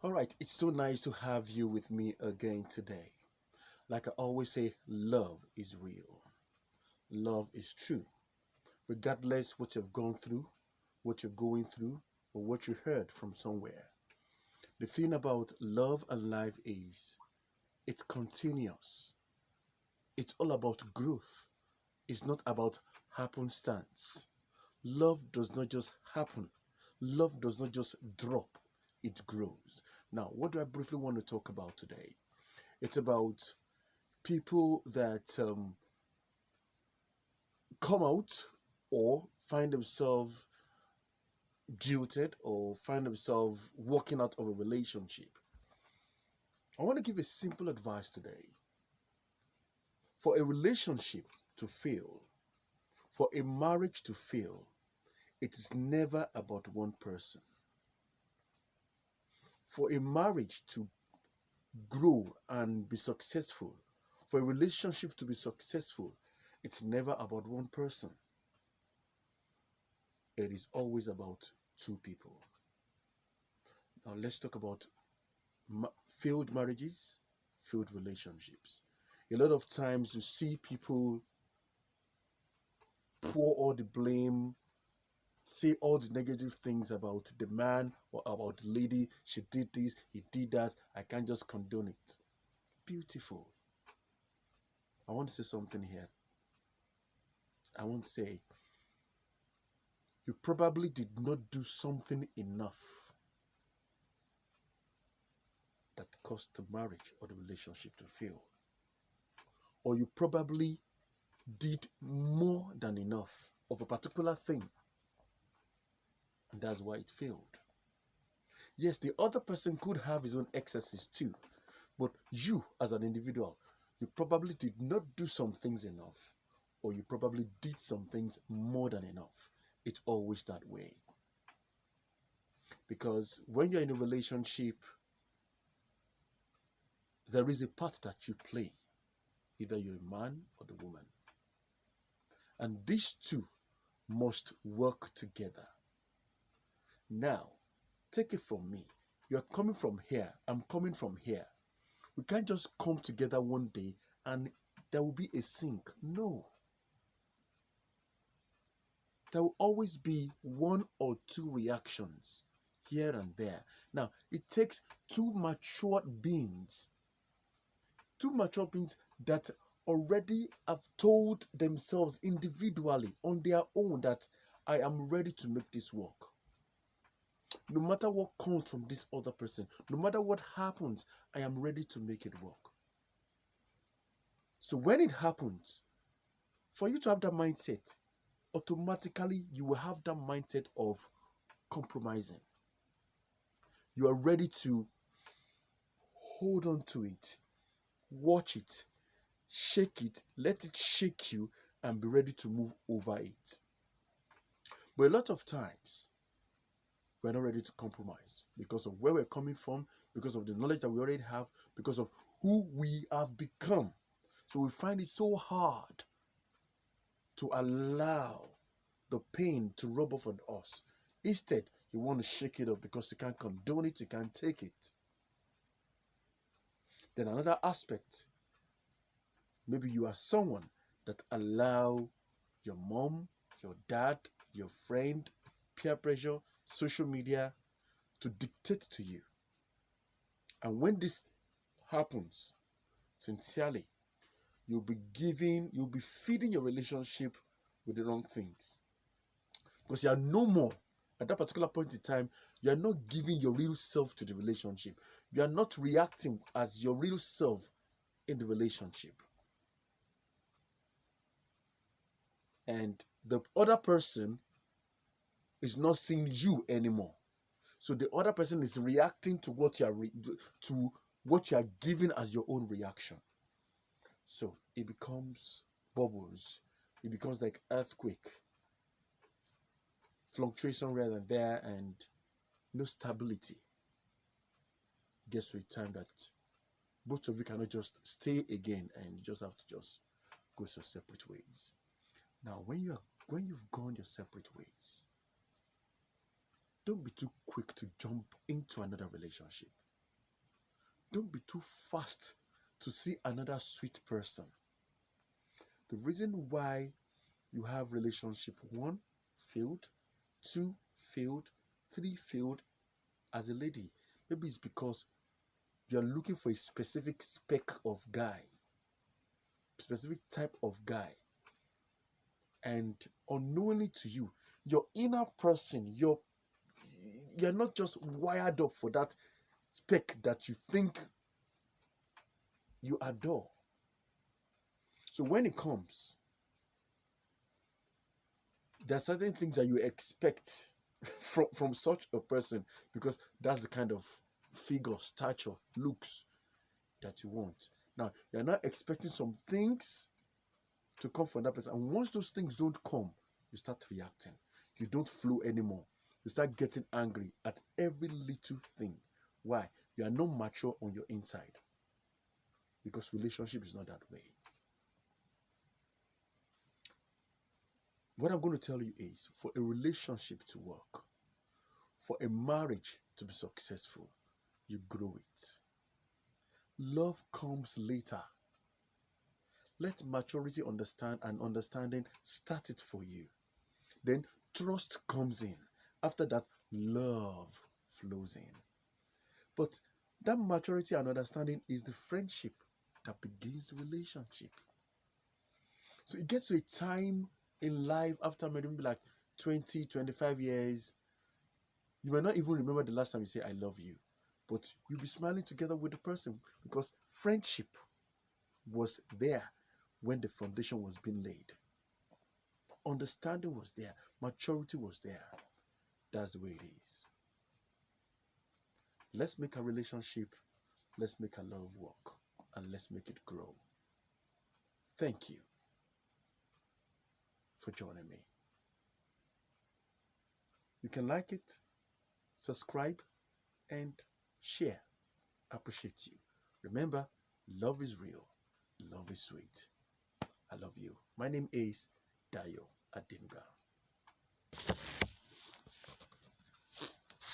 All right, it's so nice to have you with me again today. Like I always say, love is real. Love is true. Regardless what you've gone through, what you're going through, or what you heard from somewhere. The thing about love and life is it's continuous. It's all about growth. It's not about happenstance. Love does not just happen. Love does not just drop. It grows. Now, what do I briefly want to talk about today? It's about people that come out or find themselves jilted or find themselves walking out of a relationship. I want to give a simple advice today. For a relationship to fail, for a marriage to fail, it is never about one person. For a marriage to grow and be successful, for a relationship to be successful, it's never about one person. It is always about two people. Now let's talk about failed marriages, failed relationships. A lot of times you see people pour all the blame, say all the negative things about the man or about the lady. She did this, he did that. I can't just condone it. Beautiful. I want to say something here. I want to say you probably did not do something enough that caused the marriage or the relationship to fail. Or you probably did more than enough of a particular thing, and that's why it failed. Yes, the other person could have his own excesses too, but you as an individual, you probably did not do some things enough, or you probably did some things more than enough. It's always that way. Because when you're in a relationship, there is a part that you play, either you're a man or the woman. And these two must work together. Now, take it from me. You're coming from here, I'm coming from here. We can't just come together one day and there will be a sync. No. There will always be one or two reactions here and there. Now, it takes two mature beings that already have told themselves individually on their own that I am ready to make this work. No matter what comes from this other person, no matter what happens, I am ready to make it work. So when it happens, for you to have that mindset, automatically you will have that mindset of compromising. You are ready to hold on to it, watch it, shake it, let it shake you, and be ready to move over it. But a lot of times, we're not ready to compromise because of where we're coming from, because of the knowledge that we already have, because of who we have become. So we find it so hard to allow the pain to rub off on us. Instead, you want to shake it up because you can't condone it, you can't take it. Then another aspect, maybe you are someone that allow your mom, your dad, your friend, peer pressure, social media to dictate to you. And when this happens, sincerely, you'll be feeding your relationship with the wrong things. Because you are no more, at that particular point in time, you are not giving your real self to the relationship. You are not reacting as your real self in the relationship. And the other person is not seeing you anymore. So the other person is reacting to what you are giving as your own reaction. So it becomes bubbles. It becomes like earthquake, fluctuation rather than there, and no stability. It gets to a time that both of you cannot just stay again, and you just have to just go your separate ways. Now, when you've gone your separate ways, don't be too quick to jump into another relationship. Don't be too fast to see another sweet person. The reason why you have relationship one failed, two failed, three failed as a lady, maybe it's because you're looking for a specific spec of guy, specific type of guy, and unknowingly to you, your inner person, you're not just wired up for that spec that you think you adore. So when it comes, there are certain things that you expect from such a person, because that's the kind of figure, stature, looks that you want. Now, you're not expecting some things to come from that person. And once those things don't come, you start reacting. You don't flow anymore. You start getting angry at every little thing. Why? You are not mature on your inside. Because relationship is not that way. What I'm going to tell you is, for a relationship to work, for a marriage to be successful, you grow it. Love comes later. Let maturity and understanding start it for you. Then trust comes in. After that, love flows in. But that maturity and understanding is the friendship that begins the relationship. So it gets to a time in life after maybe like 20, 25 years, you may not even remember the last time you say, I love you. But you'll be smiling together with the person because friendship was there when the foundation was being laid. Understanding was there. Maturity was there. That's the way it is. Let's make a relationship, let's make a love work, and let's make it grow. Thank you for joining me. You can like it, subscribe, and share. I appreciate you. Remember, love is real. Love is sweet. I love you. My name is Dayo Adinga.